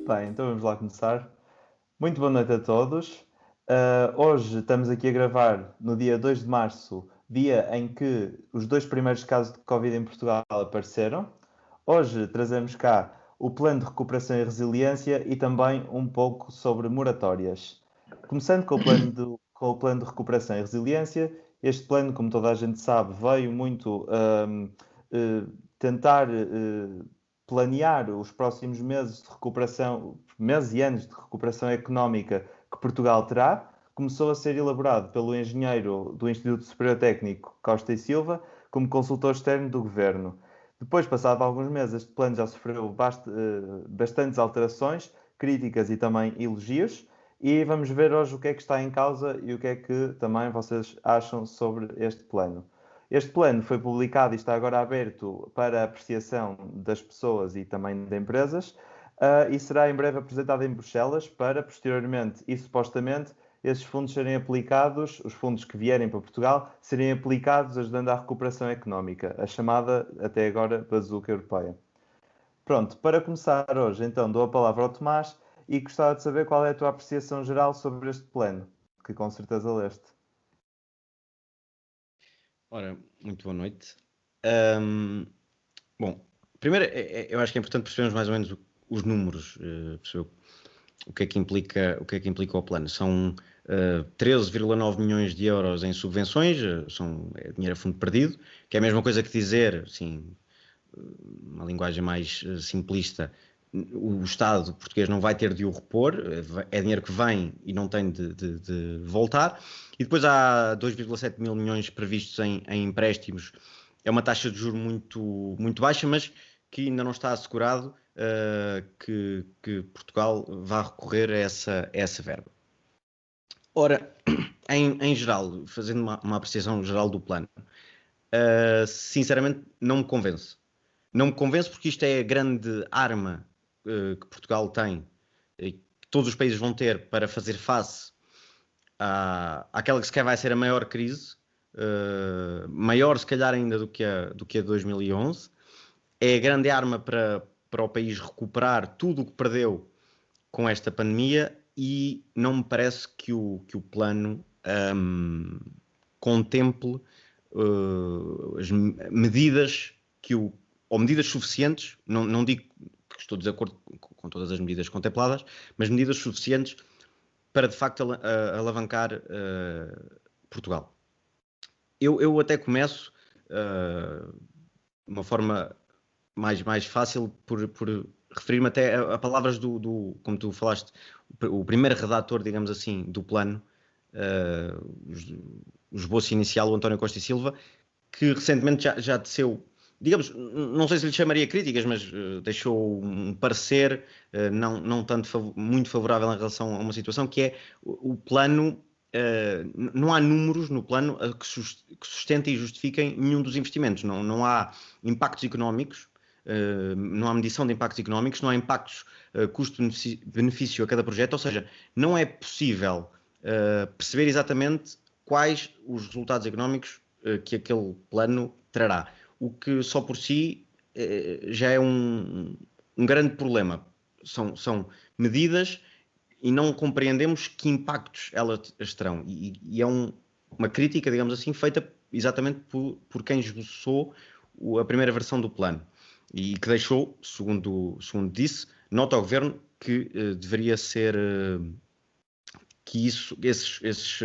Bem, então vamos lá começar. Muito boa noite a todos. Hoje estamos aqui a gravar no dia 2 de março, dia em que os dois primeiros casos de Covid em Portugal apareceram. Hoje trazemos cá o plano de recuperação e resiliência e também um pouco sobre moratórias. Começando com o plano de recuperação e resiliência, este plano, como toda a gente sabe, veio muito tentar planear os próximos meses de recuperação, meses e anos de recuperação económica que Portugal terá. Começou a ser elaborado pelo engenheiro do Instituto Superior Técnico Costa e Silva como consultor externo do Governo. Depois, passado alguns meses, este plano já sofreu bastantes alterações, críticas e também elogios. E vamos ver hoje o que é que está em causa e o que é que também vocês acham sobre este plano. Este plano foi publicado e está agora aberto para a apreciação das pessoas e também de empresas, e será em breve apresentado em Bruxelas para, posteriormente e supostamente, esses fundos serem aplicados, os fundos que vierem para Portugal, serem aplicados ajudando à recuperação económica, a chamada, até agora, bazuca europeia. Pronto, para começar hoje, então, dou a palavra ao Tomás e gostava de saber qual é a tua apreciação geral sobre este plano, que com certeza leste. Ora, muito boa noite. Bom, primeiro eu acho que é importante percebermos mais ou menos os números, perceber o que é que implica o plano. São 13,9 milhões de euros em subvenções, é dinheiro a fundo perdido, que é a mesma coisa que dizer, assim, uma linguagem mais simplista, o Estado português não vai ter de o repor, é dinheiro que vem e não tem de voltar. E depois há 2,7 mil milhões previstos em empréstimos. É uma taxa de juros muito baixa, mas que ainda não está assegurado que Portugal vá recorrer a essa verba. Ora, em geral, fazendo uma apreciação geral do plano, sinceramente não me convence. Não me convence porque isto é a grande arma que Portugal tem, que todos os países vão ter para fazer face àquela que se calhar vai ser a maior crise, maior se calhar ainda do que a 2011. É a grande arma para o país recuperar tudo o que perdeu com esta pandemia e não me parece que o plano contemple as medidas ou medidas suficientes, não digo que estou de desacordo com todas as medidas contempladas, mas medidas suficientes para de facto alavancar Portugal. Eu até começo de uma forma mais fácil por referir-me até a palavras como tu falaste, o primeiro redator, digamos assim, do plano, o esboço inicial, o António Costa e Silva, que recentemente já teceu, digamos, não sei se lhe chamaria críticas, mas deixou um parecer não tanto muito favorável em relação a uma situação que é o plano. Não há números no plano que sustentem e justifiquem nenhum dos investimentos. Não há impactos económicos, não há medição de impactos económicos, não há impactos custo-benefício a cada projeto, ou seja, não é possível perceber exatamente quais os resultados económicos que aquele plano trará. O que só por si já é um grande problema. São medidas e não compreendemos que impactos elas terão. E é uma crítica, digamos assim, feita exatamente por quem esboçou a primeira versão do plano e que deixou, segundo disse, nota ao Governo que deveria ser que esses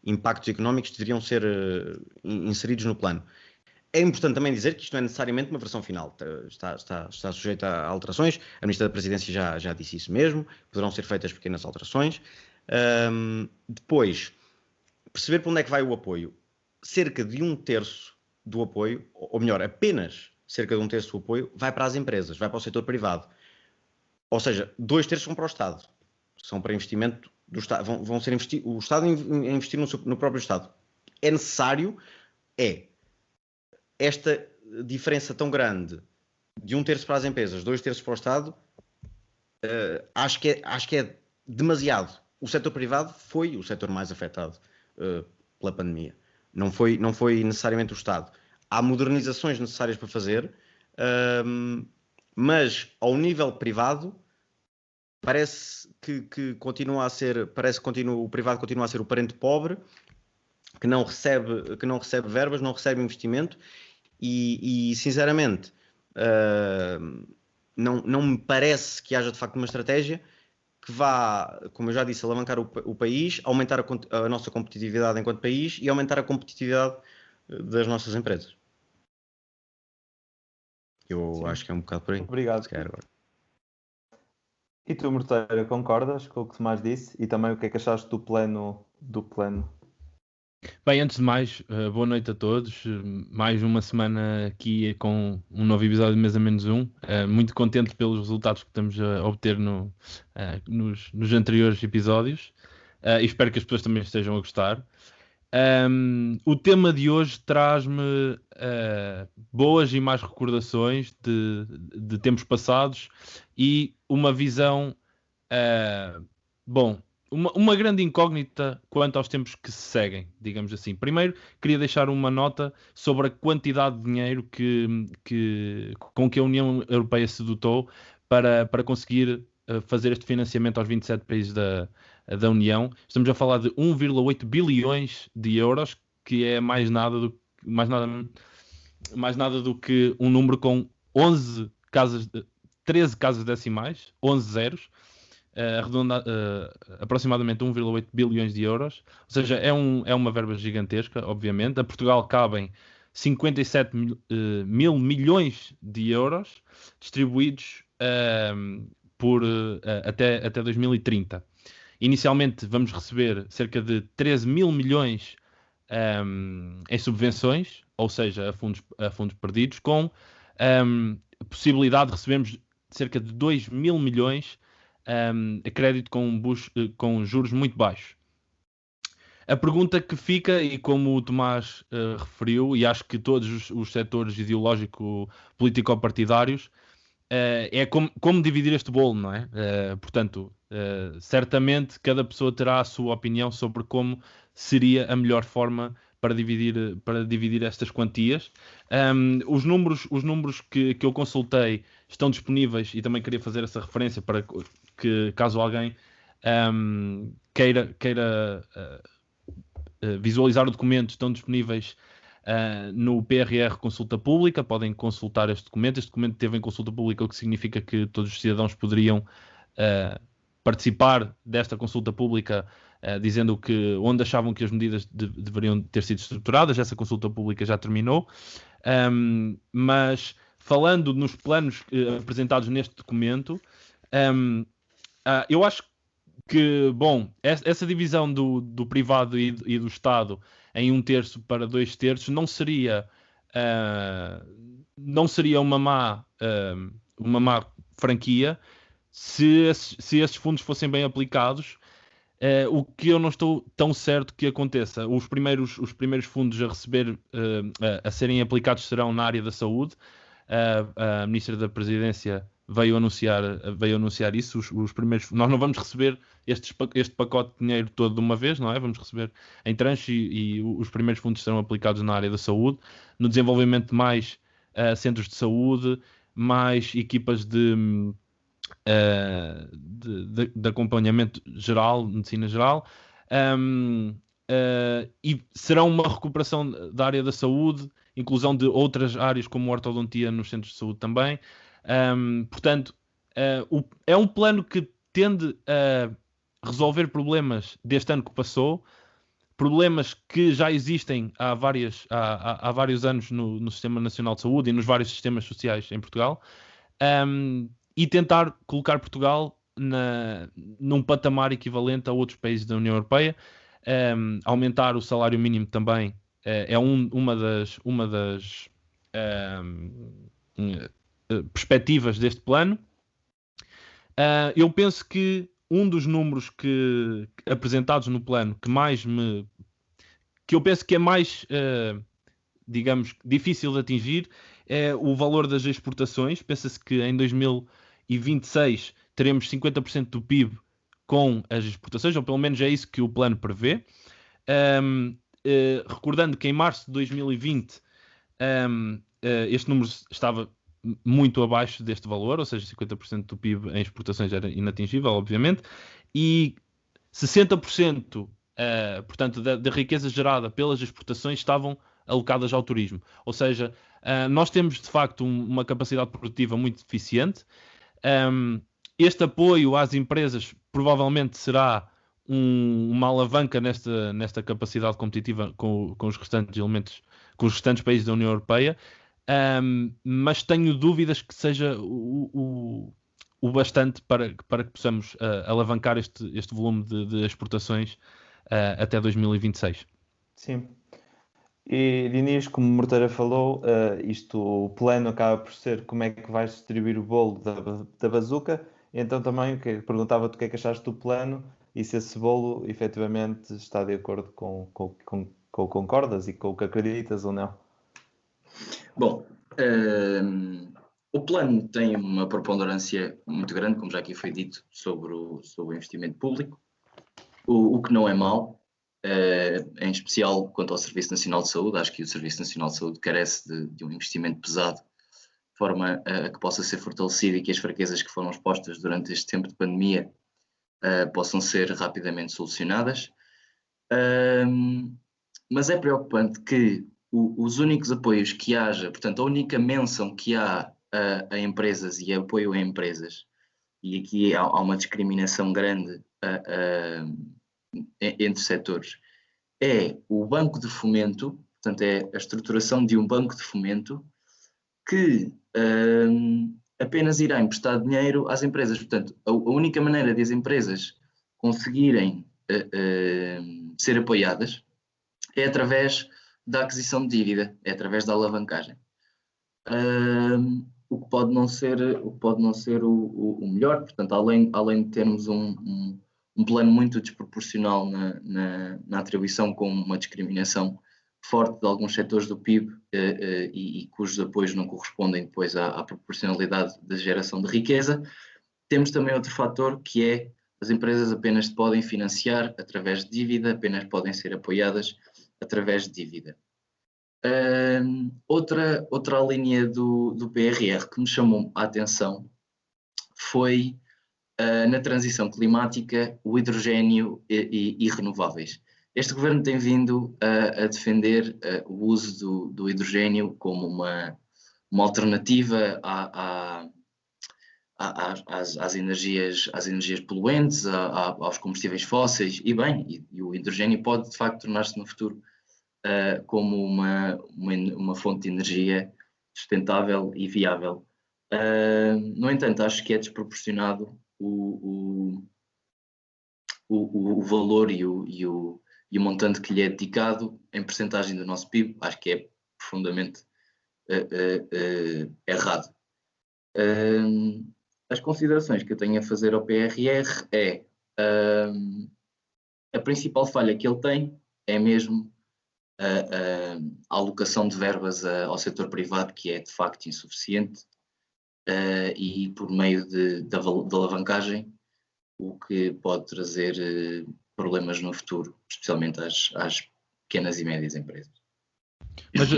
impactos económicos deveriam ser inseridos no plano. É importante também dizer que isto não é necessariamente uma versão final, está sujeita a alterações, a Ministra da Presidência já disse isso mesmo, poderão ser feitas pequenas alterações. Depois, perceber para onde é que vai o apoio. Cerca de 1/3 do apoio, ou melhor, apenas cerca de 1/3 do apoio, vai para as empresas, vai para o setor privado. Ou seja, 2/3 são para o Estado, são para investimento do Estado, vão ser o Estado investir no próprio Estado. É necessário, esta diferença tão grande de 1/3 para as empresas, 2/3 para o Estado, acho que é demasiado. O setor privado foi o setor mais afetado pela pandemia. Não foi necessariamente o Estado. Há modernizações necessárias para fazer, mas ao nível privado parece que continua a ser, o privado continua a ser o parente pobre, que não recebe verbas, não recebe investimento e sinceramente, não me parece que haja de facto uma estratégia que vá, como eu já disse, alavancar o país, aumentar a nossa competitividade enquanto país e aumentar a competitividade das nossas empresas. Eu acho que é um bocado por aí. Obrigado. E tu, Morteira, concordas com o que o Tomás disse? E também o que é que achaste do plano? Bem, antes de mais, boa noite a todos. Mais uma semana aqui com um novo episódio de Mesa Menos Um. Muito contente pelos resultados que estamos a obter nos anteriores episódios. E espero que as pessoas também estejam a gostar. O tema de hoje traz-me boas e más recordações de tempos passados e uma visão, uma grande incógnita quanto aos tempos que se seguem, digamos assim. Primeiro, queria deixar uma nota sobre a quantidade de dinheiro com que a União Europeia se dotou para conseguir fazer este financiamento aos 27 países da União. Estamos a falar de 1,8 bilhões de euros, que é mais nada do que um número com 13 casas decimais, 11 zeros, aproximadamente 1,8 bilhões de euros. Ou seja, é uma verba gigantesca, obviamente. A Portugal cabem 57 mil milhões de euros distribuídos até 2030. Inicialmente vamos receber cerca de 13 mil milhões em subvenções, ou seja, a fundos perdidos, com a possibilidade de recebermos cerca de 2 mil milhões a crédito com juros muito baixos. A pergunta que fica, e como o Tomás referiu, e acho que todos os setores ideológico-político-partidários, é como dividir este bolo, não é? Portanto, certamente cada pessoa terá a sua opinião sobre como seria a melhor forma para dividir estas quantias. Os números que eu consultei estão disponíveis, e também queria fazer essa referência para que, caso alguém queira visualizar o documento, estão disponíveis no PRR Consulta Pública. Podem consultar este documento. Este documento teve em consulta pública, o que significa que todos os cidadãos poderiam participar desta consulta pública, dizendo onde achavam que as medidas deveriam ter sido estruturadas. Essa consulta pública já terminou, mas falando nos planos apresentados neste documento, eu acho que, essa divisão do privado e do Estado em 1/3 para 2/3 não seria uma má franquia se esses fundos fossem bem aplicados. O que eu não estou tão certo que aconteça. Os primeiros fundos a receber, a serem aplicados, serão na área da saúde. A Ministra da Presidência veio anunciar isso. Os primeiros, nós não vamos receber este pacote de dinheiro todo de uma vez, não é? Vamos receber em tranche e os primeiros fundos serão aplicados na área da saúde, no desenvolvimento de mais centros de saúde, mais equipas de acompanhamento geral, medicina geral, e será uma recuperação da área da saúde, inclusão de outras áreas como a ortodontia nos centros de saúde também. Portanto, é um plano que tende a resolver problemas deste ano que passou, problemas que já existem há vários anos no Sistema Nacional de Saúde e nos vários sistemas sociais em Portugal, e tentar colocar Portugal num patamar equivalente a outros países da União Europeia. Aumentar o salário mínimo também é uma das perspectivas deste plano. Eu penso que um dos números apresentados no plano que eu penso que é mais, digamos, difícil de atingir é o valor das exportações. Pensa-se que em 2026 teremos 50% do PIB com as exportações, ou pelo menos é isso que o plano prevê. Recordando que em março de 2020 este número estava muito abaixo deste valor, ou seja, 50% do PIB em exportações era inatingível, obviamente, e 60%, portanto, da riqueza gerada pelas exportações estavam alocadas ao turismo. Ou seja, nós temos, de facto, uma capacidade produtiva muito deficiente. Este apoio às empresas provavelmente será uma alavanca nesta capacidade competitiva com os restantes elementos, com os restantes países da União Europeia, mas tenho dúvidas que seja o bastante para que possamos alavancar este volume de exportações até 2026. Sim. E, Diniz, como o Morteira falou, o plano acaba por ser como é que vais distribuir o bolo da bazuca. Então também perguntava-te o que é que achaste do plano e se esse bolo efetivamente está de acordo com o que concordas e com o que acreditas ou não. Bom, o plano tem uma preponderância muito grande, como já aqui foi dito, sobre o investimento público, o que não é mau, em especial quanto ao Serviço Nacional de Saúde. Acho que o Serviço Nacional de Saúde carece de um investimento pesado, de forma a que possa ser fortalecido e que as fraquezas que foram expostas durante este tempo de pandemia possam ser rapidamente solucionadas. Mas é preocupante que os únicos apoios que haja, portanto, a única menção que há a empresas e apoio a empresas, e aqui há uma discriminação grande entre setores, é o banco de fomento, portanto, é a estruturação de um banco de fomento que apenas irá emprestar dinheiro às empresas. Portanto, a única maneira de as empresas conseguirem ser apoiadas é através da aquisição de dívida, é através da alavancagem. O que pode não ser o melhor. Portanto, além de termos um plano muito desproporcional na atribuição, com uma discriminação forte de alguns setores do PIB e cujos apoios não correspondem depois à proporcionalidade da geração de riqueza, temos também outro fator, que é: as empresas apenas podem financiar através de dívida, apenas podem ser apoiadas através de dívida. Outra linha do PRR que me chamou a atenção foi, na transição climática, o hidrogênio e renováveis. Este governo tem vindo a defender o uso do hidrogênio como uma alternativa às energias poluentes, aos combustíveis fósseis, e bem, e o hidrogênio pode de facto tornar-se no futuro como uma fonte de energia sustentável e viável. No entanto, acho que é desproporcionado o valor e o montante que lhe é dedicado em percentagem do nosso PIB. Acho que é profundamente errado. As considerações que eu tenho a fazer ao PRR é: a principal falha que ele tem é mesmo a alocação de verbas ao setor privado, que é de facto insuficiente, e por meio da alavancagem, o que pode trazer problemas no futuro, especialmente às pequenas e médias empresas. Mas,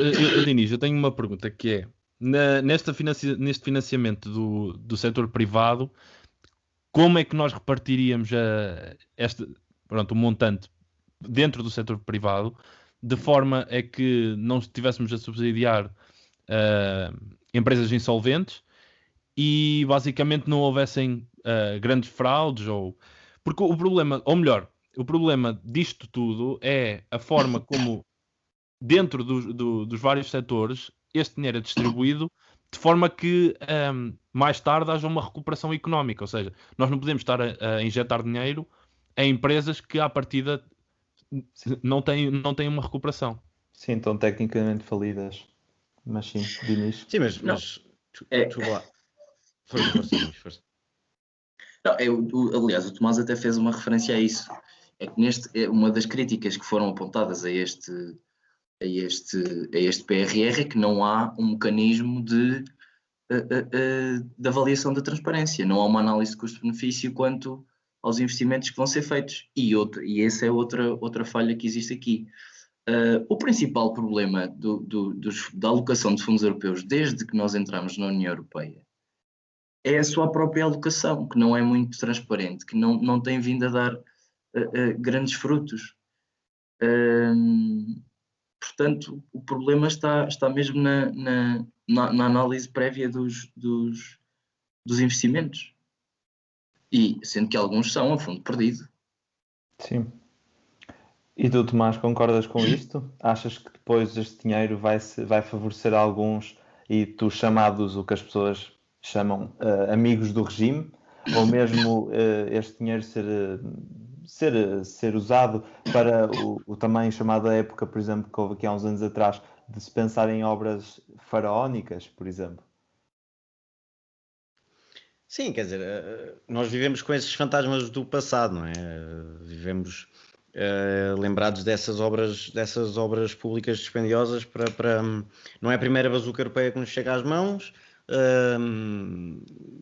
Diniz, eu tenho uma pergunta, que é: neste financiamento do setor privado, como é que nós repartiríamos o montante dentro do setor privado, de forma a que não estivéssemos a subsidiar empresas insolventes e basicamente não houvessem grandes fraudes? Porque o problema, ou melhor, o problema disto tudo é a forma como, dentro dos vários setores, este dinheiro é distribuído de forma que mais tarde haja uma recuperação económica. Ou seja, nós não podemos estar a injetar dinheiro em empresas que à partida não têm uma recuperação. Sim, estão tecnicamente falidas. Mas sim, Diniz. Sim, mas lá. Força. Não, aliás, o Tomás até fez uma referência a isso. É que uma das críticas que foram apontadas a este PRR é que não há um mecanismo de avaliação da transparência. Não há uma análise de custo-benefício quanto aos investimentos que vão ser feitos. E essa é outra falha que existe aqui. O principal problema da alocação de fundos europeus desde que nós entramos na União Europeia é a sua própria alocação, que não é muito transparente, que não tem vindo a dar grandes frutos. Portanto, o problema está mesmo na análise prévia dos investimentos. E sendo que alguns são a fundo perdido. Sim. E tu, Tomás, concordas com isto? Achas que depois este dinheiro vai favorecer alguns e tu chamados, o que as pessoas chamam amigos do regime, ou mesmo este dinheiro ser usado para o também chamado época, por exemplo, que houve aqui há uns anos atrás, de se pensar em obras faraónicas, por exemplo? Sim, quer dizer, nós vivemos com esses fantasmas do passado, não é? Vivemos lembrados dessas obras públicas dispendiosas para não é a primeira bazuca europeia que nos chega às mãos,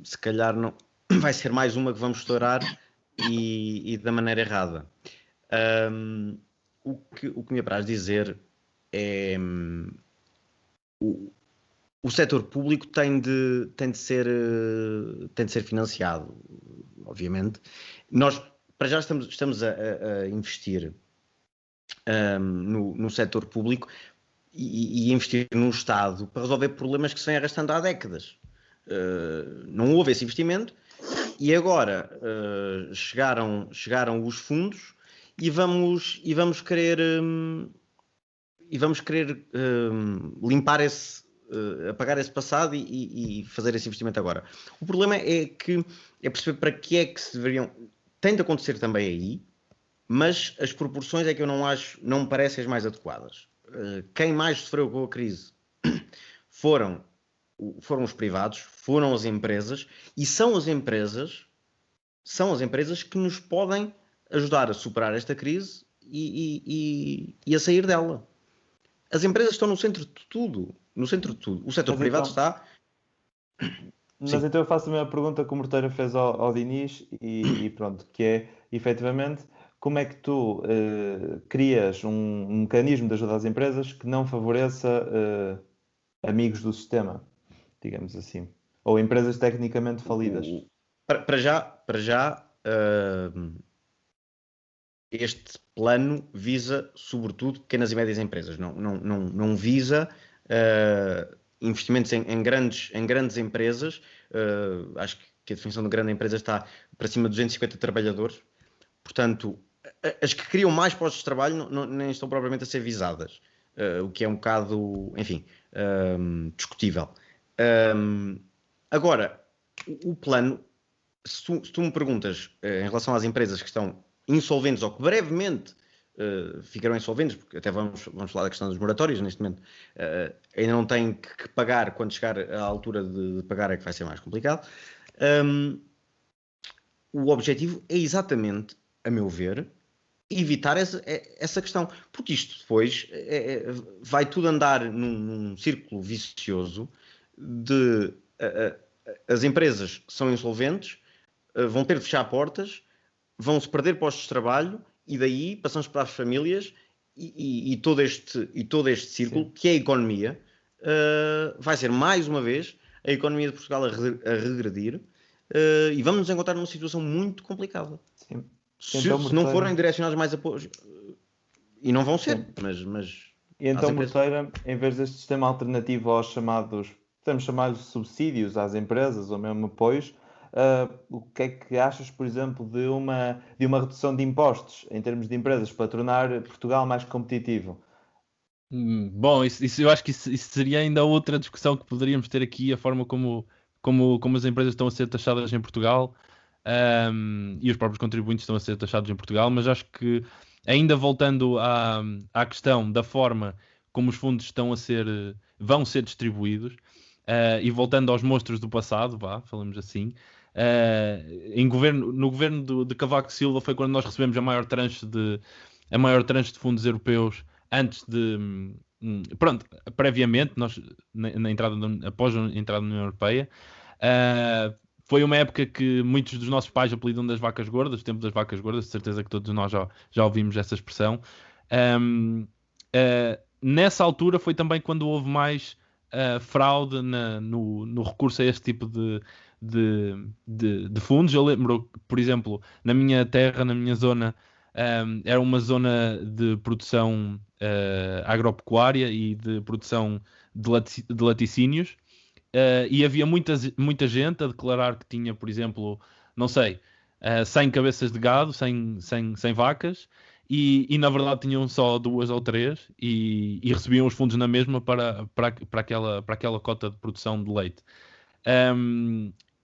se calhar não vai ser mais uma que vamos estourar e da maneira errada. O que me apraz dizer é o setor público tem de ser financiado, obviamente. Nós, para já, estamos a investir no setor público e investir no Estado para resolver problemas que se vêm arrastando há décadas. Não houve esse investimento e agora chegaram os fundos e vamos querer limpar apagar esse passado e fazer esse investimento agora. O problema é perceber para que é que se deveriam... Tem de acontecer também aí, mas as proporções é que eu não me parecem as mais adequadas. Quem mais sofreu com a crise foram os privados, foram as empresas, e são as empresas que nos podem ajudar a superar esta crise e a sair dela. As empresas estão no centro de tudo. O setor privado está... Mas Sim. então eu faço a mesma pergunta que o Morteira fez ao Diniz e pronto, que é, efetivamente, como é que tu crias um mecanismo de ajuda às empresas que não favoreça amigos do sistema, digamos assim, ou empresas tecnicamente falidas? Para já, este plano visa, sobretudo, pequenas e médias empresas. Não visa investimentos em grandes empresas. Acho que a definição de grande empresa está para cima de 250 trabalhadores. Portanto, as que criam mais postos de trabalho nem estão propriamente a ser visadas, o que é um bocado, enfim, discutível. Agora, o plano, se tu me perguntas em relação às empresas que estão insolventes ou que brevemente ficarão insolventes, porque até vamos falar da questão dos moratórios neste momento, ainda não têm que pagar, quando chegar à altura de pagar é que vai ser mais complicado. O objetivo é exatamente, a meu ver, evitar essa questão, porque isto depois vai tudo andar num círculo vicioso de as empresas são insolventes, vão ter de fechar portas, vão-se perder postos de trabalho e daí passamos para as famílias e todo este círculo, que é a economia, vai ser mais uma vez a economia de Portugal a regredir e vamos nos encontrar numa situação muito complicada. Sim. Se não forem direcionados mais apoios, e não vão ser, mas e então, Morteira, em vez deste sistema alternativo aos chamados, podemos chamar-lhes subsídios às empresas ou mesmo apoios, o que é que achas, por exemplo, de uma redução de impostos em termos de empresas para tornar Portugal mais competitivo? Bom, eu acho que isso seria ainda outra discussão que poderíamos ter aqui, a forma como as empresas estão a ser taxadas em Portugal. E os próprios contribuintes estão a ser taxados em Portugal, mas acho que, ainda voltando à questão da forma como os fundos vão ser distribuídos, e voltando aos monstros do passado, falamos assim, no governo de Cavaco Silva foi quando nós recebemos a maior tranche de fundos europeus antes de... Pronto, previamente, nós, após a entrada na União Europeia, foi uma época que muitos dos nossos pais apelidam das vacas gordas, o tempo das vacas gordas, de certeza que todos nós já ouvimos essa expressão. nessa altura foi também quando houve mais fraude no recurso a este tipo de fundos. Eu lembro, por exemplo, na minha terra, na minha zona, era uma zona de produção agropecuária e de produção de laticínios, e havia muita gente a declarar que tinha, por exemplo, não sei, 100 cabeças de gado, 100 vacas, e na verdade tinham só 2 ou 3 e recebiam os fundos na mesma para aquela cota de produção de leite.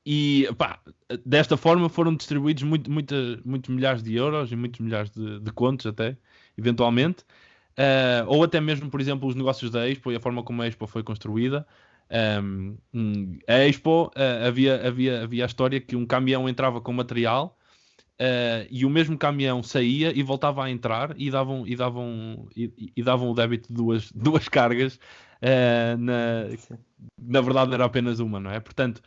E pá, desta forma foram distribuídos muitos milhares de euros e muitos milhares de contos até, eventualmente. Ou até mesmo, por exemplo, os negócios da Expo e a forma como a Expo foi construída. A Expo, havia a história que um caminhão entrava com material, e o mesmo caminhão saía e voltava a entrar e davam o débito de duas cargas. Na verdade era apenas uma, não é? Portanto,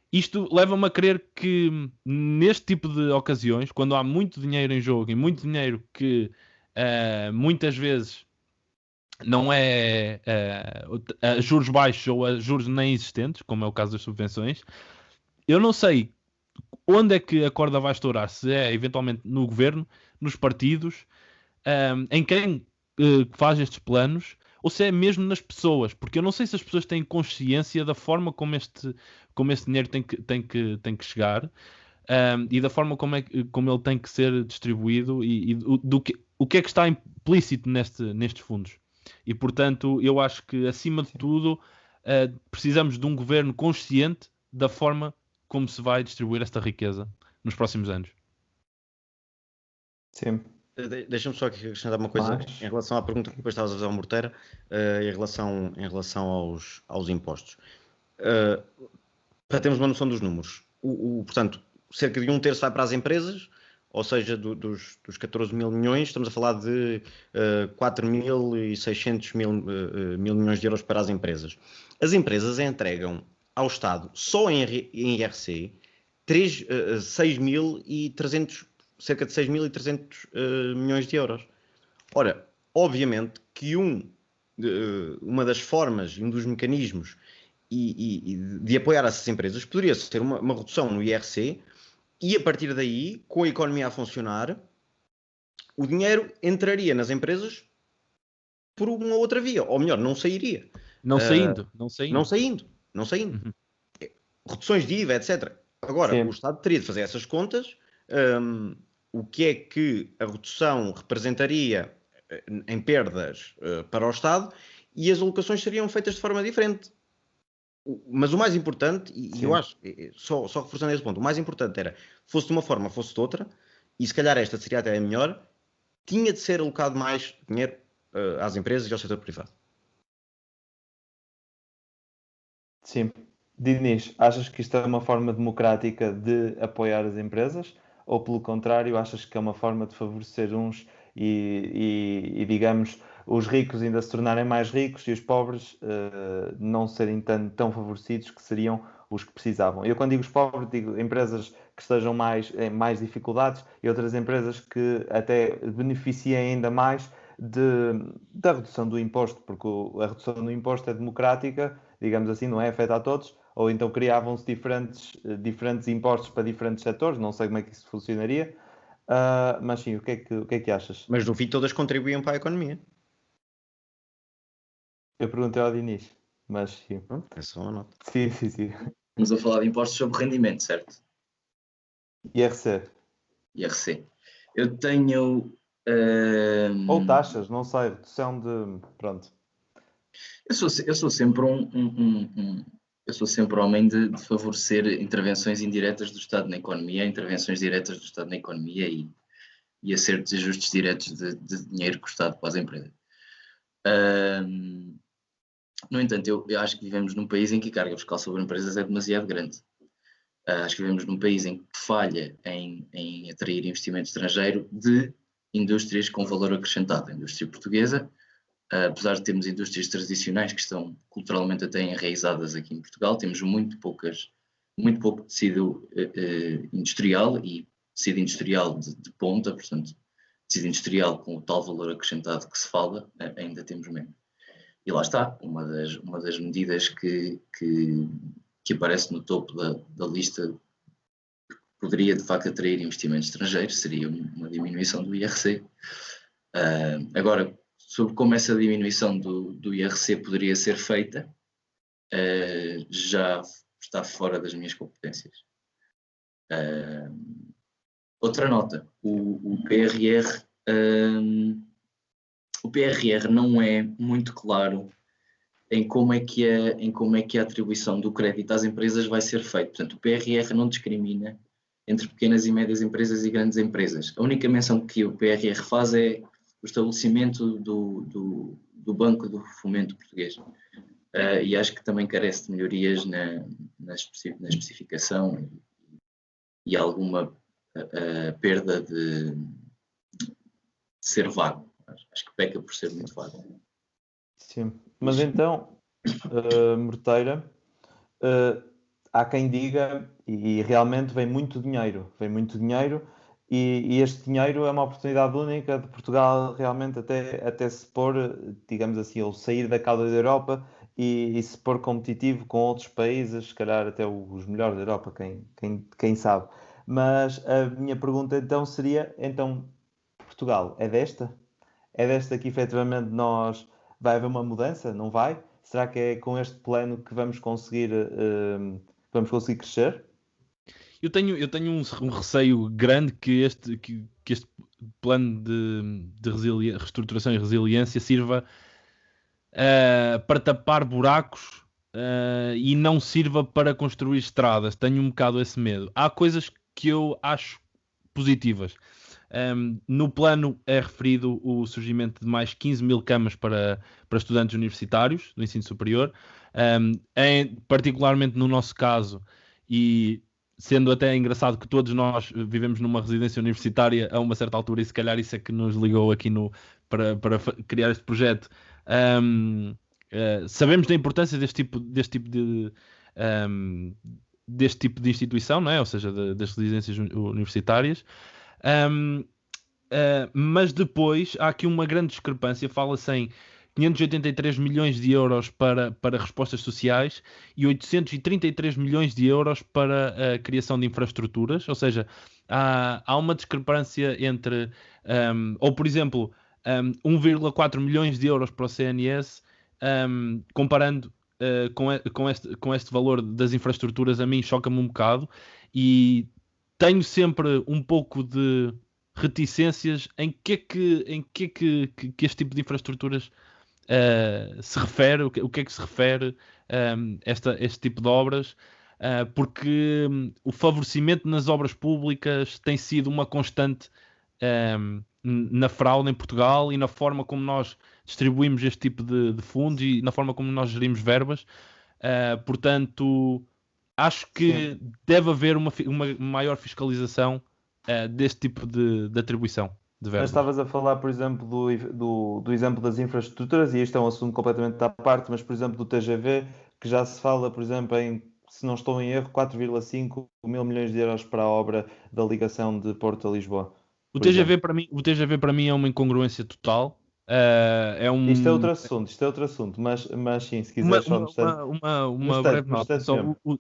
isto leva-me a crer que neste tipo de ocasiões, quando há muito dinheiro em jogo e muito dinheiro que muitas vezes não é a juros baixos ou a juros nem existentes, como é o caso das subvenções, eu não sei onde é que a corda vai estourar, se é eventualmente no governo, nos partidos, em quem faz estes planos, ou se é mesmo nas pessoas, porque eu não sei se as pessoas têm consciência da forma como este dinheiro tem que chegar, e da forma como ele tem que ser distribuído e o que é que está implícito nestes fundos. E portanto, eu acho que acima de tudo precisamos de um governo consciente da forma como se vai distribuir esta riqueza nos próximos anos. Sim. Deixa-me só aqui acrescentar uma coisa em relação à pergunta que depois estavas a fazer ao Morteira, em relação aos impostos. Para termos uma noção dos números, portanto, cerca de 1/3 vai para as empresas, ou seja, dos 14 mil milhões, estamos a falar de 4.600 mil milhões de euros para as empresas. As empresas entregam ao Estado, só em IRC, cerca de 6.300 milhões de euros. Ora, obviamente que uma das formas, um dos mecanismos de apoiar essas empresas poderia ser uma redução no IRC, e a partir daí, com a economia a funcionar, o dinheiro entraria nas empresas por uma outra via, ou melhor, não sairia. Não saindo. Uhum. Reduções de IVA, etc. Agora, sim, o Estado teria de fazer essas contas. O que é que a redução representaria em perdas para o Estado, e as alocações seriam feitas de forma diferente. Mas o mais importante, e eu acho, só reforçando esse ponto, o mais importante era, fosse de uma forma, fosse de outra, e se calhar esta seria até a melhor, tinha de ser alocado mais dinheiro às empresas e ao setor privado. Sim. Dinis, achas que isto é uma forma democrática de apoiar as empresas? Ou, pelo contrário, achas que é uma forma de favorecer uns e digamos, os ricos ainda se tornarem mais ricos e os pobres não serem tão favorecidos, que seriam os que precisavam? Eu, quando digo os pobres, digo empresas que estejam em mais dificuldades e outras empresas que até beneficiem ainda mais da redução do imposto, porque a redução do imposto é democrática, digamos assim, não é afeta a todos. Ou então criavam-se diferentes impostos para diferentes setores, não sei como é que isso funcionaria, mas sim, o que é que achas? Mas no fim todas contribuíam para a economia. Eu perguntei ao Dinis, mas sim. É só uma nota. Sim. Estamos a falar de impostos sobre rendimento, certo? IRC. Eu tenho... Ou taxas, não sei, redução de... Pronto. Eu sou sempre eu sou sempre homem de favorecer intervenções indiretas do Estado na economia, intervenções diretas do Estado na economia e acertos e ajustes diretos de dinheiro que o Estado para as empresas. No entanto, eu acho que vivemos num país em que a carga fiscal sobre empresas é demasiado grande. Acho que vivemos num país em que falha em atrair investimento estrangeiro de indústrias com valor acrescentado. A indústria portuguesa, apesar de termos indústrias tradicionais que estão culturalmente até enraizadas aqui em Portugal, temos muito pouco tecido industrial, e tecido industrial de ponta, portanto, tecido industrial com o tal valor acrescentado que se fala, ainda temos menos. E lá está, uma das medidas que aparece no topo da lista que poderia de facto atrair investimento estrangeiro seria uma diminuição do IRC. Agora, sobre como essa diminuição do IRC poderia ser feita, já está fora das minhas competências. Outra nota, o PRR não é muito claro em como é que a atribuição do crédito às empresas vai ser feita. Portanto, o PRR não discrimina entre pequenas e médias empresas e grandes empresas. A única menção que o PRR faz é o estabelecimento do Banco do Fomento Português. E acho que também carece de melhorias na especificação e alguma perda de ser vago. Acho que peca por ser muito vago. Sim, mas então, Morteira, há quem diga, e realmente vem muito dinheiro, e este dinheiro é uma oportunidade única de Portugal realmente até se pôr, digamos assim, ou sair da cauda da Europa e se pôr competitivo com outros países, se calhar até os melhores da Europa, quem sabe. Mas a minha pergunta então seria, Portugal é desta? É desta que efetivamente vai haver uma mudança? Não vai? Será que é com este plano que vamos conseguir crescer? Eu tenho um receio grande que este plano de reestruturação e resiliência sirva para tapar buracos e não sirva para construir estradas. Tenho um bocado esse medo. Há coisas que eu acho positivas. No plano é referido o surgimento de mais 15 mil camas para estudantes universitários do ensino superior, particularmente no nosso caso, e sendo até engraçado que todos nós vivemos numa residência universitária a uma certa altura, e se calhar isso é que nos ligou aqui para criar este projeto. Sabemos da importância deste tipo de instituição, não é? Ou seja, das residências universitárias. Mas depois há aqui uma grande discrepância. Fala-se em 583 milhões de euros para respostas sociais e 833 milhões de euros para a criação de infraestruturas. Ou seja, há uma discrepância entre, ou por exemplo, 1,4 milhões de euros para o CNS, comparando com este valor das infraestruturas. A mim choca-me um bocado e tenho sempre um pouco de reticências em que este tipo de infraestruturas se refere, o que é que se refere este tipo de obras, porque o favorecimento nas obras públicas tem sido uma constante na fraude em Portugal e na forma como nós distribuímos este tipo de fundos e na forma como nós gerimos verbas. Portanto, acho que deve haver uma maior fiscalização deste tipo de atribuição de verbas. Mas estavas a falar, por exemplo, do exemplo das infraestruturas, e este é um assunto completamente à parte, mas, por exemplo, do TGV, que já se fala, por exemplo, em, se não estou em erro, 4,5 mil milhões de euros para a obra da ligação de Porto a Lisboa. O TGV para mim é uma incongruência total. Isto é outro assunto, mas sim, se quiseres uma breve nota.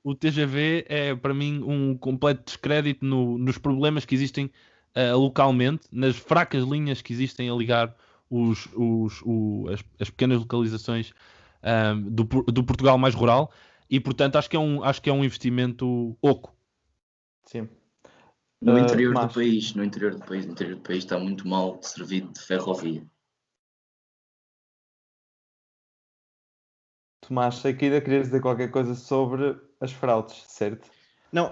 O TGV é para mim um completo descrédito nos problemas que existem localmente, nas fracas linhas que existem a ligar as pequenas localizações do Portugal mais rural, e portanto acho que é um investimento oco. Sim. No interior do país está muito mal servido de ferrovia. Tomás, sei que ainda querias dizer qualquer coisa sobre as fraudes, certo? Não,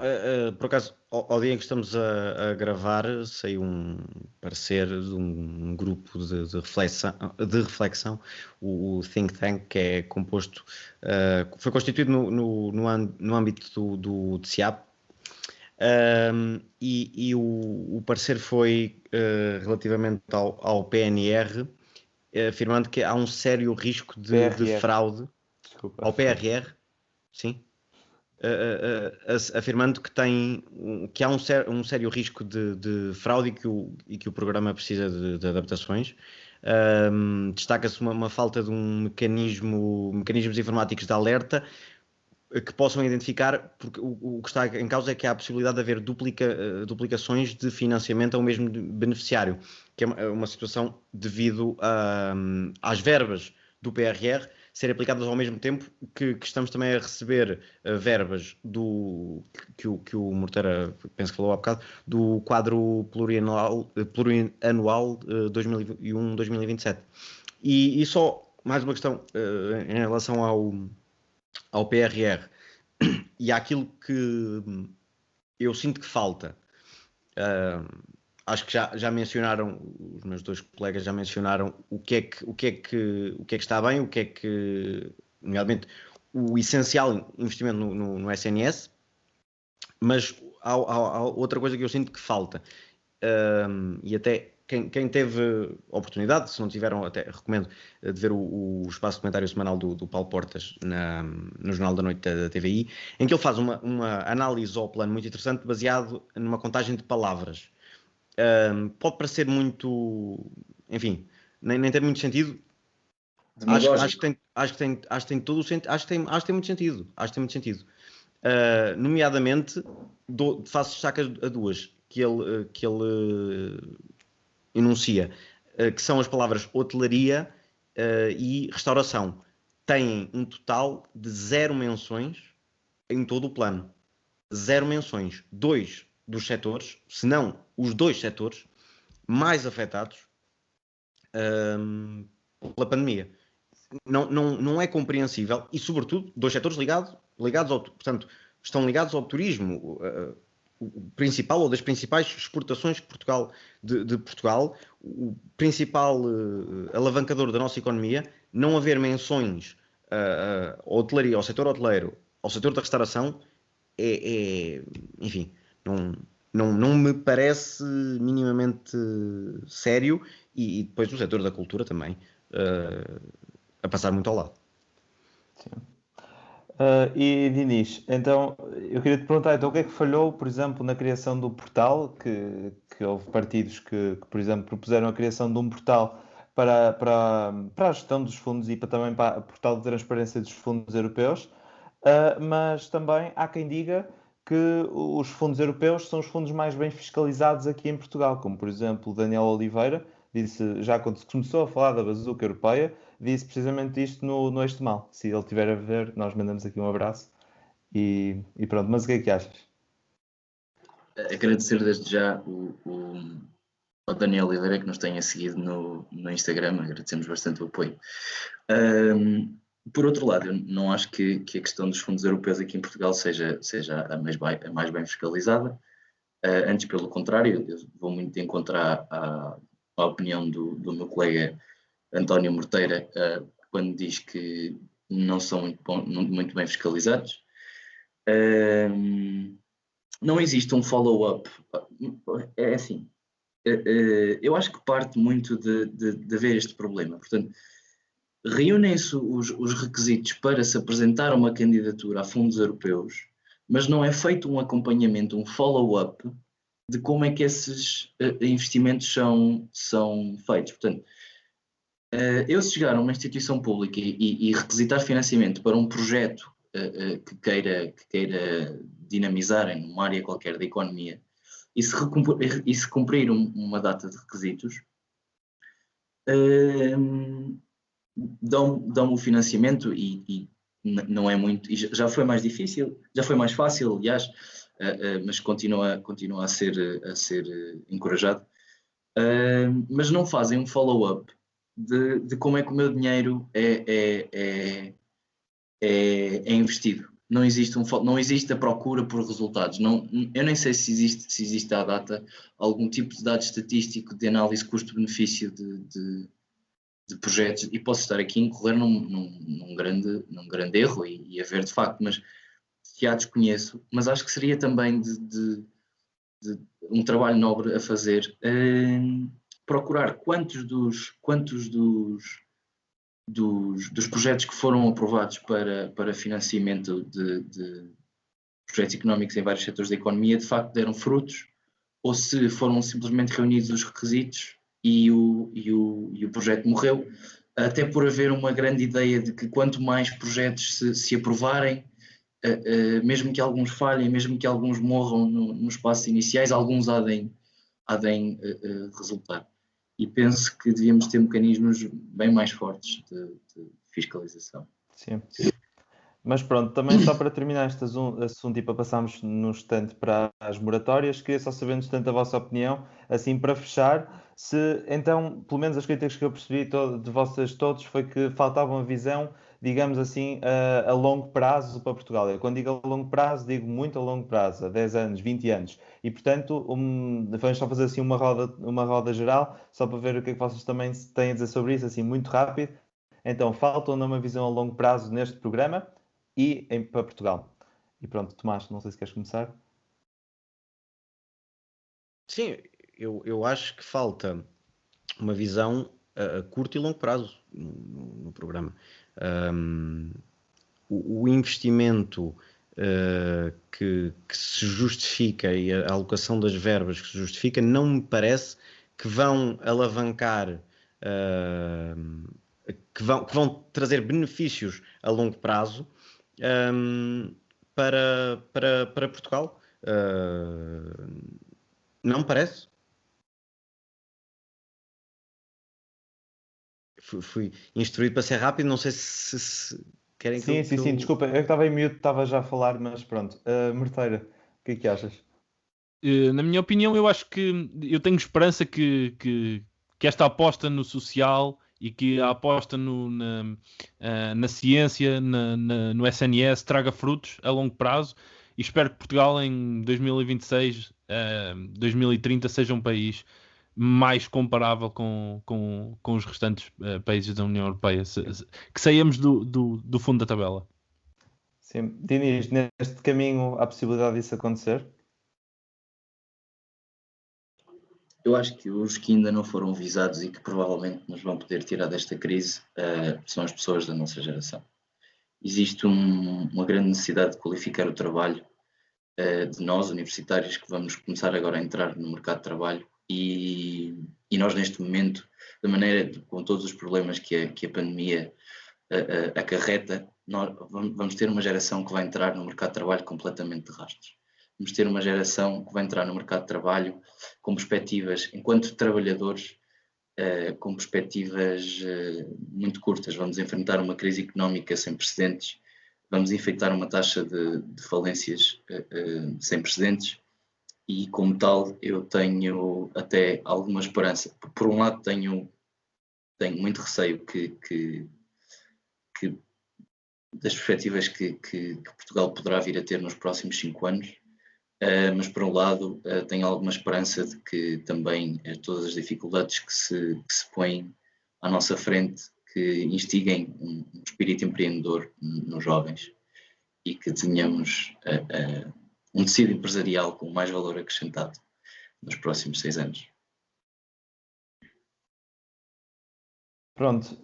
por acaso, ao dia em que estamos a gravar, saiu um parecer de um grupo de reflexão, o Think Tank, que é composto, foi constituído no âmbito do TCIAP, e o parecer foi relativamente ao PNR, afirmando que há um sério risco de fraude. Desculpa. Ao PRR, sim. afirmando que há um sério risco de fraude e que o programa precisa de adaptações. Destaca-se uma falta de mecanismos informáticos de alerta que possam identificar, porque o que está em causa é que há a possibilidade de haver duplicações de financiamento ao mesmo beneficiário, que é uma situação devido às verbas do PRR serem aplicadas ao mesmo tempo que estamos também a receber verbas que o Morteira, penso que falou há bocado, do quadro plurianual 2021-2027. E só mais uma questão em relação ao PRR e àquilo que eu sinto que falta. Acho que já mencionaram, os meus dois colegas já mencionaram o que é que está bem, o que é que, nomeadamente, o essencial investimento no SNS, mas há outra coisa que eu sinto que falta, e até quem teve oportunidade, se não tiveram, até recomendo de ver o espaço de comentário semanal do Paulo Portas no Jornal da Noite da TVI, em que ele faz uma análise ao plano muito interessante, baseado numa contagem de palavras. Pode parecer muito, enfim, nem tem muito sentido. Acho que tem todo o sentido. Acho que tem muito sentido. Nomeadamente, faço destaque a duas que ele enuncia, que são as palavras hotelaria e restauração. Têm um total de 0 menções em todo o plano. 0 menções. 2 dos setores, se não os 2 setores mais afetados pela pandemia. Não é compreensível, e sobretudo 2 setores ligados portanto, estão ligados ao turismo, o principal ou das principais exportações de Portugal, o principal alavancador da nossa economia. Não haver menções à hotelaria, ao setor hoteleiro, ao setor da restauração, enfim, não me parece minimamente sério, e depois o setor da cultura também a passar muito ao lado. Sim. E Dinis, então eu queria te perguntar, então, o que é que falhou, por exemplo, na criação do portal, que houve partidos que, por exemplo, propuseram a criação de um portal para a gestão dos fundos e também para o portal de transparência dos fundos europeus, mas também há quem diga que os fundos europeus são os fundos mais bem fiscalizados aqui em Portugal, como por exemplo Daniel Oliveira disse, já quando se começou a falar da bazuca europeia, disse precisamente isto no Eixo de Mal. Se ele estiver a ver, nós mandamos aqui um abraço e pronto. Mas o que é que achas? Agradecer desde já ao Daniel Oliveira que nos tenha seguido no Instagram, agradecemos bastante o apoio. Por outro lado, eu não acho que a questão dos fundos europeus aqui em Portugal seja a mais bem fiscalizada. Antes, pelo contrário, eu vou muito de encontro à opinião do meu colega António Morteira, quando diz que não são muito bem fiscalizados. Não existe um follow-up. É assim, eu acho que parte muito de haver este problema. Portanto, reúnem-se os requisitos para se apresentar uma candidatura a fundos europeus, mas não é feito um acompanhamento, um follow-up de como é que esses investimentos são feitos. Portanto, eu se chegar a uma instituição pública e requisitar financiamento para um projeto que queira dinamizar em uma área qualquer da economia, e se cumprir uma data de requisitos, dão o financiamento e não é muito, e já foi mais difícil, já foi mais fácil, aliás, mas continua a ser encorajado, mas não fazem um follow-up de como é que o meu dinheiro é investido. Não existe a procura por resultados. Eu nem sei se existe à data algum tipo de dado estatístico de análise custo-benefício de projetos, e posso estar aqui a incorrer num grande erro e haver de facto, mas se há desconheço, mas acho que seria também de um trabalho nobre a fazer, procurar quantos dos projetos que foram aprovados para financiamento projetos económicos em vários setores da economia de facto deram frutos, ou se foram simplesmente reunidos os requisitos e o projeto morreu, até por haver uma grande ideia de que quanto mais projetos se aprovarem, mesmo que alguns falhem, mesmo que alguns morram nos passos iniciais, alguns há de resultar. E penso que devíamos ter mecanismos bem mais fortes de fiscalização. Sim. Mas pronto, também só para terminar este assunto e para passarmos no instante para as moratórias, queria só saber, no instante, a vossa opinião, assim para fechar, se então, pelo menos as críticas que eu percebi de vocês todos, foi que faltava uma visão, digamos assim, a longo prazo para Portugal. Eu, quando digo a longo prazo, digo muito a longo prazo, a 10 anos, 20 anos. E, portanto, vamos só fazer assim uma roda geral, só para ver o que é que vocês também têm a dizer sobre isso, assim, muito rápido. Então, falta-nos uma visão a longo prazo neste programa e para Portugal. E pronto, Tomás, não sei se queres começar. Sim, eu acho que falta uma visão a curto e longo prazo no programa. O investimento que se justifica e a alocação das verbas que se justifica não me parece que vão alavancar, que vão trazer benefícios a longo prazo para Portugal. Não me parece? Fui instruído para ser rápido, não sei se querem que Sim, desculpa, eu estava em mute, estava já a falar, mas pronto. Morteira, o que é que achas? Na minha opinião, eu acho que eu tenho esperança que esta aposta no social e que a aposta na ciência, no SNS, traga frutos a longo prazo, e espero que Portugal em 2026, 2030 seja um país mais comparável com os restantes países da União Europeia, que saímos do fundo da tabela. Sim. Diniz, neste caminho há possibilidade disso acontecer? Eu acho que os que ainda não foram visados e que provavelmente nos vão poder tirar desta crise são as pessoas da nossa geração. Existe uma grande necessidade de qualificar o trabalho de nós, universitários, que vamos começar agora a entrar no mercado de trabalho e nós neste momento, da maneira, com todos os problemas que a pandemia acarreta, nós vamos ter uma geração que vai entrar no mercado de trabalho completamente de rastros. Vamos ter uma geração que vai entrar no mercado de trabalho com perspectivas, enquanto trabalhadores, com perspectivas muito curtas. Vamos enfrentar uma crise económica sem precedentes, vamos enfrentar uma taxa de falências sem precedentes e, como tal, eu tenho até alguma esperança. Por um lado, tenho muito receio que das perspectivas que Portugal poderá vir a ter nos próximos 5 anos, mas por um lado tenho alguma esperança de que também todas as dificuldades que se põem à nossa frente, que instiguem um espírito empreendedor nos jovens e que tenhamos um tecido empresarial com mais valor acrescentado nos próximos 6 anos. Pronto,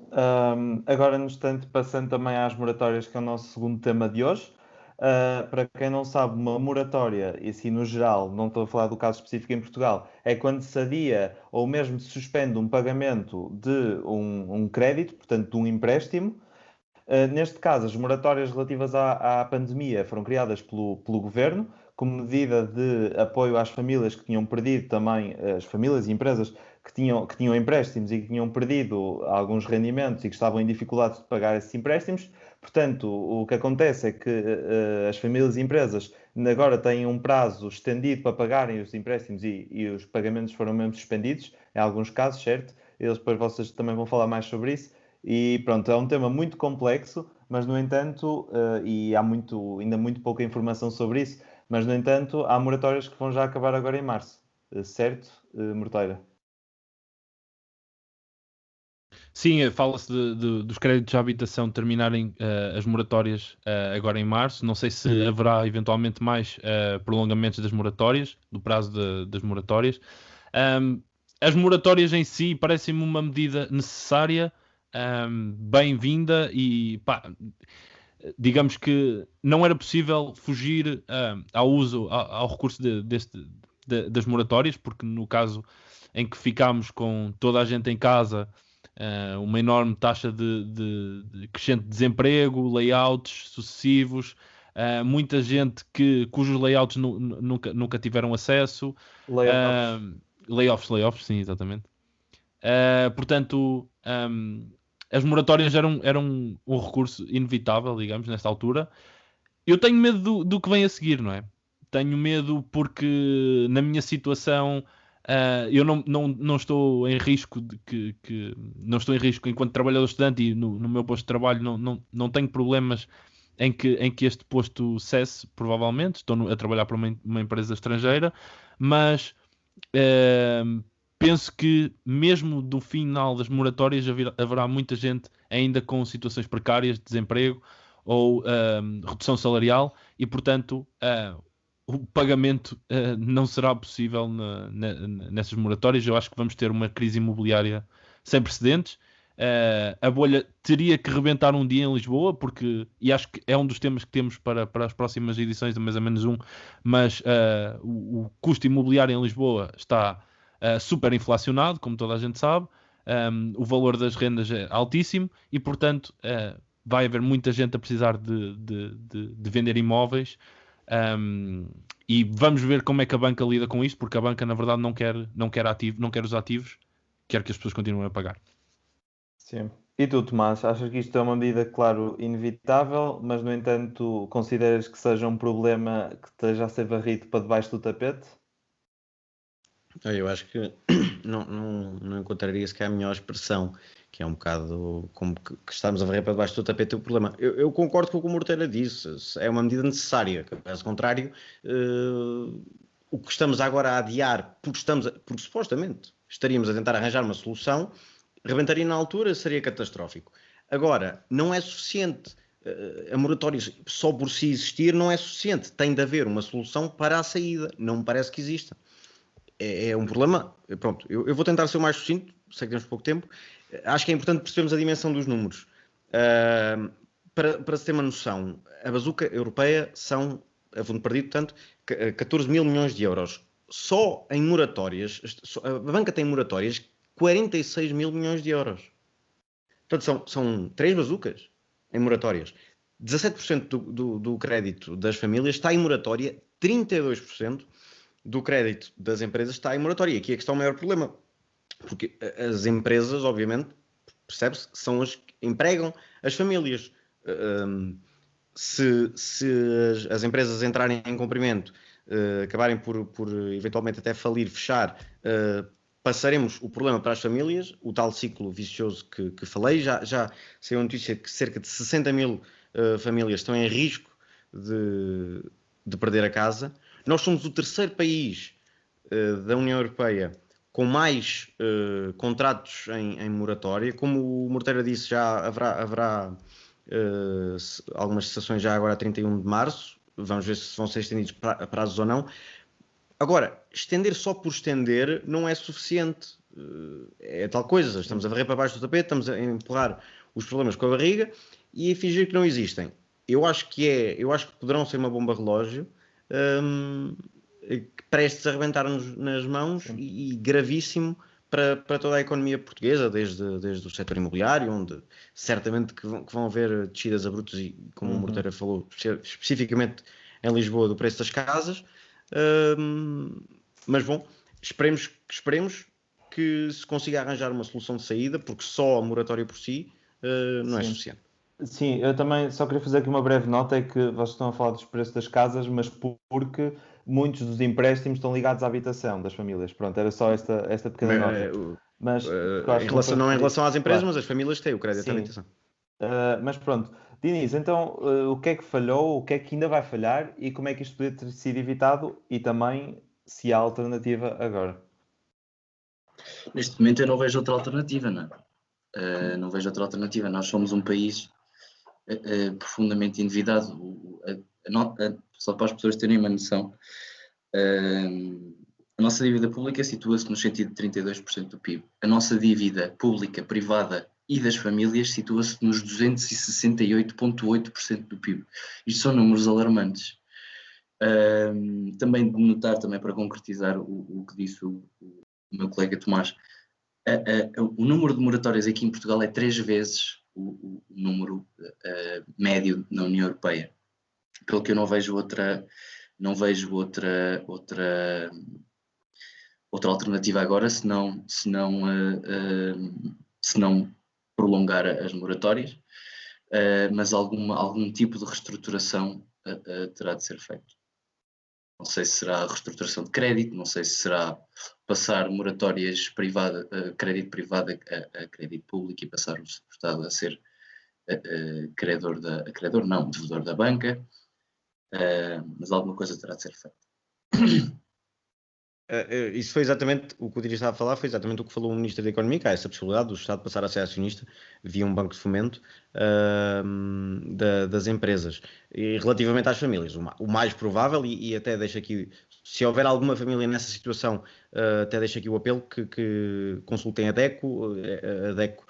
agora no instante, passando também às moratórias, que é o nosso segundo tema de hoje. Para quem não sabe, uma moratória, e assim no geral, não estou a falar do caso específico em Portugal, é quando se adia ou mesmo se suspende um pagamento de um crédito, portanto de um empréstimo. Neste caso, as moratórias relativas à pandemia foram criadas pelo Governo, como medida de apoio às famílias que tinham perdido também, as famílias e empresas que tinham empréstimos e que tinham perdido alguns rendimentos e que estavam em dificuldade de pagar esses empréstimos. Portanto, o que acontece é que as famílias e empresas agora têm um prazo estendido para pagarem os empréstimos e os pagamentos foram mesmo suspendidos, em alguns casos, certo? Depois vocês também vão falar mais sobre isso. E pronto, é um tema muito complexo, mas no entanto, e há ainda muito pouca informação sobre isso, mas no entanto há moratórias que vão já acabar agora em março, certo, Morteira? Sim, fala-se dos créditos de habitação terminarem as moratórias agora em março. Não sei se haverá eventualmente mais prolongamentos das moratórias, do prazo das moratórias. As moratórias em si parecem-me uma medida necessária, bem-vinda e pá, digamos que não era possível fugir ao recurso das moratórias, porque no caso em que ficámos com toda a gente em casa, uma enorme taxa de crescente desemprego, layouts sucessivos, muita gente cujos layouts nunca tiveram acesso, layoffs, sim, exatamente. Portanto, as moratórias eram um recurso inevitável, digamos, nesta altura. Eu tenho medo do que vem a seguir, não é? Tenho medo porque na minha situação eu não estou em risco não estou em risco enquanto trabalhador estudante, e no meu posto de trabalho não tenho problemas em que este posto cesse, provavelmente. Estou a trabalhar para uma empresa estrangeira, mas penso que mesmo do final das moratórias haverá muita gente ainda com situações precárias de desemprego ou redução salarial, e portanto o pagamento não será possível nessas moratórias. Eu acho que vamos ter uma crise imobiliária sem precedentes. A bolha teria que rebentar um dia em Lisboa, e acho que é um dos temas que temos para as próximas edições de Mais ou Menos Um, mas o custo imobiliário em Lisboa está super inflacionado, como toda a gente sabe. O valor das rendas é altíssimo e, portanto, vai haver muita gente a precisar de vender imóveis. E vamos ver como é que a banca lida com isto, porque a banca, na verdade, não quer os ativos, quer que as pessoas continuem a pagar. Sim. E tu, Tomás, achas que isto é uma medida, claro, inevitável, mas, no entanto, consideras que seja um problema que esteja a ser varrido para debaixo do tapete? Eu acho que não encontraria sequer a melhor expressão, que é um bocado como que estamos a varrer para debaixo do tapete o problema. Eu concordo com o que o Morteira disse, é uma medida necessária. Caso contrário, o que estamos agora a adiar, porque supostamente estaríamos a tentar arranjar uma solução, rebentaria na altura, seria catastrófico. Agora, não é suficiente. A moratória só por si existir não é suficiente. Tem de haver uma solução para a saída. Não me parece que exista. É um problema. Pronto, eu vou tentar ser o mais sucinto, sei que temos pouco tempo. Acho que é importante percebermos a dimensão dos números. Para se ter uma noção, a bazuca europeia são, a fundo perdido, portanto, 14 mil milhões de euros. Só em moratórias, a banca tem moratórias 46 mil milhões de euros. Portanto, são 3 bazucas em moratórias. 17% do crédito das famílias está em moratória, 32% do crédito das empresas está em moratória. E aqui é que está o maior problema. Porque as empresas, obviamente, percebe-se, são as que empregam as famílias. Se as empresas entrarem em cumprimento, acabarem por eventualmente até falir, fechar, passaremos o problema para as famílias, o tal ciclo vicioso que falei. Já saiu a notícia que cerca de 60 mil famílias estão em risco de perder a casa. Nós somos o terceiro país da União Europeia com mais contratos em moratória. Como o Morteira disse, já haverá algumas cessações já agora a 31 de março. Vamos ver se vão ser estendidos prazos ou não. Agora, estender só por estender não é suficiente. É tal coisa, estamos a varrer para baixo do tapete, estamos a empurrar os problemas com a barriga e a fingir que não existem. Eu acho que poderão ser uma bomba relógio, prestes a rebentar-nos nas mãos e gravíssimo para toda a economia portuguesa, desde o setor imobiliário, onde certamente que vão haver descidas abruptas e, como o Morteira falou, especificamente em Lisboa, do preço das casas. Mas bom, esperemos que se consiga arranjar uma solução de saída, porque só a moratória por si não é suficiente. Sim, eu também só queria fazer aqui uma breve nota, é que vocês estão a falar dos preços das casas, mas porque muitos dos empréstimos estão ligados à habitação das famílias. Pronto, era só esta pequena nota. Mas, não em relação às empresas, claro, mas as famílias têm o crédito à habitação. Mas pronto, Diniz, então o que é que falhou, o que é que ainda vai falhar e como é que isto podia ter sido evitado, e também se há alternativa agora? Neste momento eu não vejo outra alternativa, não é? Não vejo outra alternativa. Nós somos um país profundamente endividado. Só para as pessoas terem uma noção, a nossa dívida pública situa-se no sentido de 32% do PIB. A nossa dívida pública privada e das famílias situa-se nos 268,8% do PIB. Isto são números alarmantes. Também de notar, também para concretizar o que disse o meu colega Tomás, o número de moratórias aqui em Portugal é 3 vezes o número médio na União Europeia. Pelo que eu não vejo outra alternativa agora, se não prolongar as moratórias, mas algum tipo de reestruturação terá de ser feito. Não sei se será reestruturação de crédito, não sei se será passar moratórias crédito privado a crédito público e passar o Estado a ser devedor da banca, mas alguma coisa terá de ser feita. Isso foi exatamente o que o Diri estava a falar, foi exatamente o que falou o Ministro da Economia, que há essa possibilidade do Estado passar a ser acionista via um banco de fomento das empresas. E relativamente às famílias, o mais provável, e até deixo aqui, se houver alguma família nessa situação, até deixo aqui o apelo que consultem a DECO. A DECO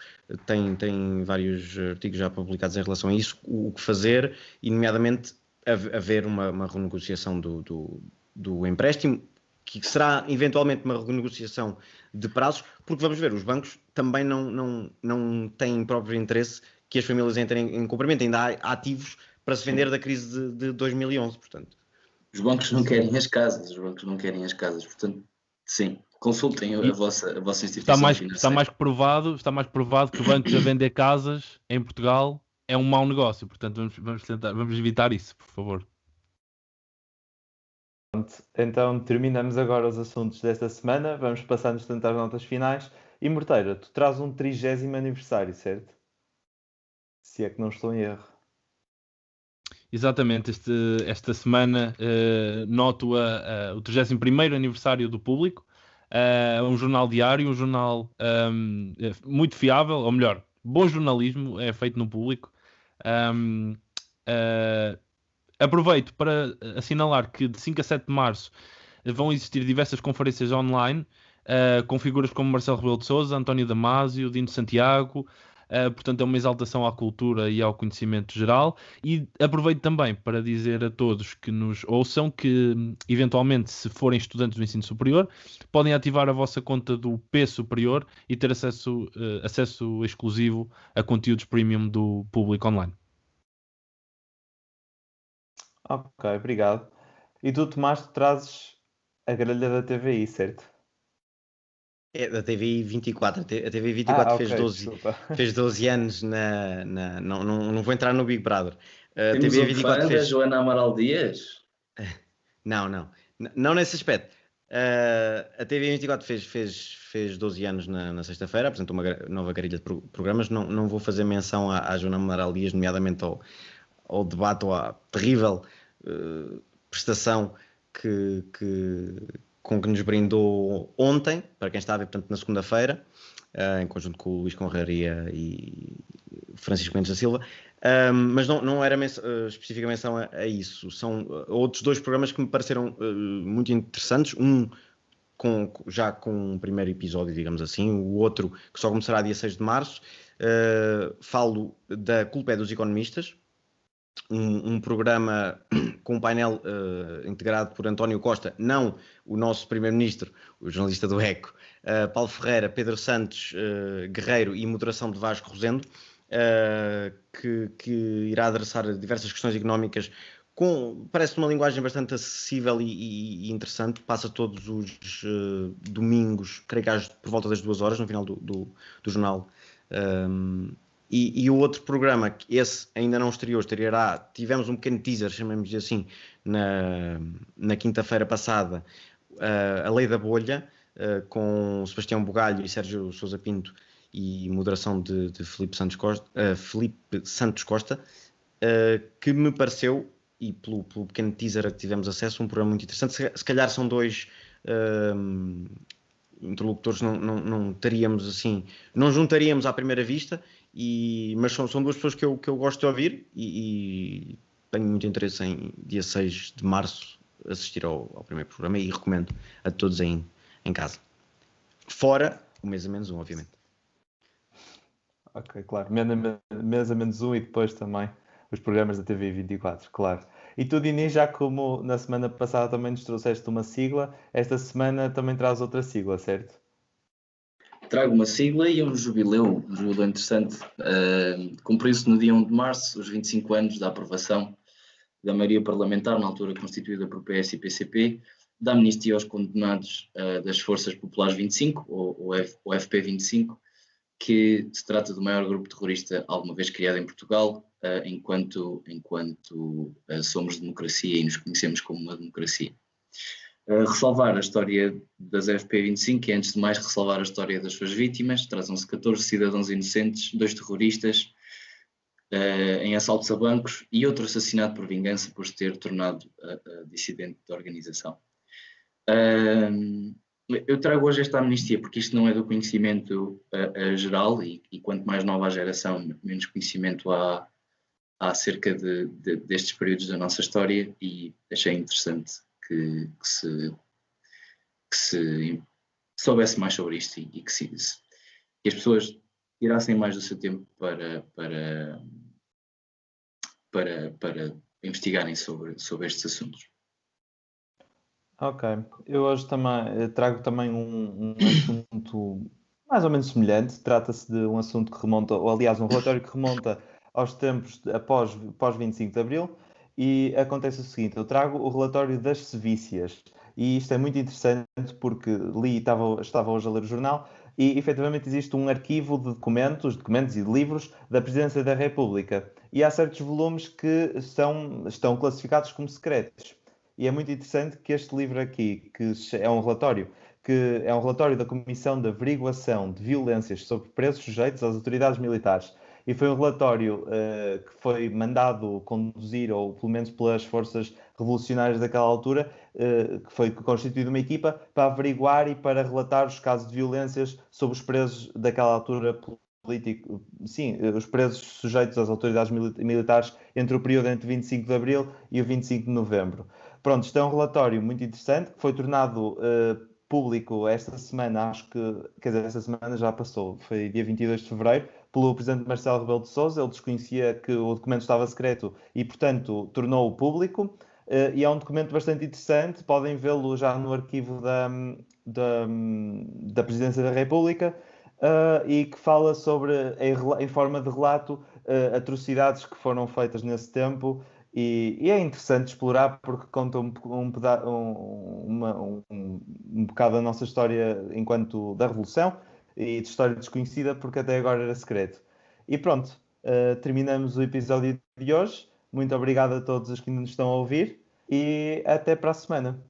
tem vários artigos já publicados em relação a isso, o que fazer, e nomeadamente haver uma renegociação do empréstimo, que será eventualmente uma renegociação de prazos, porque vamos ver, os bancos também não têm próprio interesse que as famílias entrem em cumprimento, ainda há ativos para se vender da crise de 2011, portanto. Os bancos não querem as casas, portanto, sim, consultem a vossa instituição financeira. Está mais que provado que bancos a vender casas em Portugal é um mau negócio, portanto vamos evitar isso, por favor. Então terminamos agora os assuntos desta semana, vamos passar-nos tanto às notas finais. E Morteira, tu traz um 30º aniversário, certo? Se é que não estou em erro. Exatamente, esta semana noto o 31º aniversário do Público, um jornal diário, um jornal muito fiável, ou melhor, bom jornalismo é feito no Público. Aproveito para assinalar que de 5 a 7 de março vão existir diversas conferências online com figuras como Marcelo Rebelo de Sousa, António Damasio, Dino Santiago. Portanto, é uma exaltação à cultura e ao conhecimento geral. E aproveito também para dizer a todos que nos ouçam que, eventualmente, se forem estudantes do ensino superior, podem ativar a vossa conta do P Superior e ter acesso exclusivo a conteúdos premium do Público Online. Ok, obrigado. E tu, Tomás, trazes a grelha da TVI, certo? É da TVI 24. A TVI 24 fez 12 anos não vou entrar no Big Brother. Temos TVI 24 fez... Joana Amaral Dias? Não nesse aspecto. A TVI 24 fez 12 anos na sexta-feira, apresentou uma nova grelha de programas. Não vou fazer menção à Joana Amaral Dias, nomeadamente ao debate ou à terrível prestação com que nos brindou ontem, para quem está a ver, portanto, na segunda-feira, em conjunto com o Luís Conraria e Francisco Mendes da Silva, mas não era específica menção a isso. São outros 2 programas que me pareceram muito interessantes, já com um primeiro episódio, digamos assim, o outro que só começará dia 6 de março. Falo da Culpa é dos Economistas, um programa com um painel integrado por António Costa, não o nosso primeiro-ministro, o jornalista do ECO, Paulo Ferreira, Pedro Santos Guerreiro e moderação de Vasco Rosendo, que irá adressar diversas questões económicas parece uma linguagem bastante acessível e interessante. Passa todos os domingos, creio que por volta das 2 horas, no final do jornal. E o outro programa, que esse ainda não estreou, tivemos um pequeno teaser, chamemos-lhe assim, na quinta-feira passada, A Lei da Bolha, com Sebastião Bugalho e Sérgio Sousa Pinto, e moderação de Filipe Santos Costa, que me pareceu, e pelo pequeno teaser a que tivemos acesso, um programa muito interessante. Se calhar são 2 interlocutores, não teríamos assim, não juntaríamos à primeira vista, mas são 2 pessoas que eu gosto de ouvir e tenho muito interesse em dia 6 de março assistir ao primeiro programa, e recomendo a todos em casa. Fora o mês a menos um, obviamente. Ok, claro. Mês a menos um e depois também os programas da TV 24, claro. E tu, Dini, já como na semana passada também nos trouxeste uma sigla, esta semana também traz outra sigla, certo? Trago uma sigla e um jubileu interessante. Cumpriu-se no dia 1 de março os 25 anos da aprovação da maioria parlamentar, na altura constituída por PS e PCP, da amnistia aos condenados das Forças Populares 25, ou FP25, que se trata do maior grupo terrorista alguma vez criado em Portugal, enquanto somos democracia e nos conhecemos como uma democracia. Ressalvar a história das FP25 e, antes de mais, ressalvar a história das suas vítimas. Trazam-se 14 cidadãos inocentes, 2 terroristas em assaltos a bancos e outro assassinado por vingança por se ter tornado dissidente da organização. Eu trago hoje esta amnistia porque isto não é do conhecimento geral e quanto mais nova a geração, menos conhecimento há acerca destes períodos da nossa história, e achei interessante que se soubesse mais sobre isto e que as pessoas tirassem mais do seu tempo para investigarem sobre estes assuntos. Ok, eu hoje também trago também um assunto mais ou menos semelhante. Trata-se de um assunto que remonta, ou aliás, um relatório que remonta aos tempos após 25 de Abril, e acontece o seguinte: eu trago o relatório das sevícias, e isto é muito interessante porque estava hoje a ler o jornal, e efetivamente existe um arquivo de documentos e de livros da Presidência da República, e há certos volumes que estão classificados como secretos. E é muito interessante que este livro aqui, que é um relatório da Comissão de Averiguação de Violências sobre Presos sujeitos às autoridades militares. E foi um relatório que foi mandado conduzir, ou pelo menos pelas forças revolucionárias daquela altura, que foi constituída uma equipa para averiguar e para relatar os casos de violências sobre os presos daquela altura político. Sim, os presos sujeitos às autoridades militares entre o período entre 25 de Abril e o 25 de Novembro. Pronto, isto é um relatório muito interessante que foi tornado público esta semana, esta semana já passou, foi dia 22 de Fevereiro, pelo Presidente Marcelo Rebelo de Sousa. Ele desconhecia que o documento estava secreto e, portanto, tornou-o público. E é um documento bastante interessante, podem vê-lo já no arquivo da Presidência da República, e que fala sobre, em forma de relato, atrocidades que foram feitas nesse tempo. E é interessante explorar porque conta um bocado da nossa história enquanto da Revolução, e de história desconhecida porque até agora era secreto. E pronto, terminamos o episódio de hoje. Muito obrigado a todos os que nos estão a ouvir e até para a semana.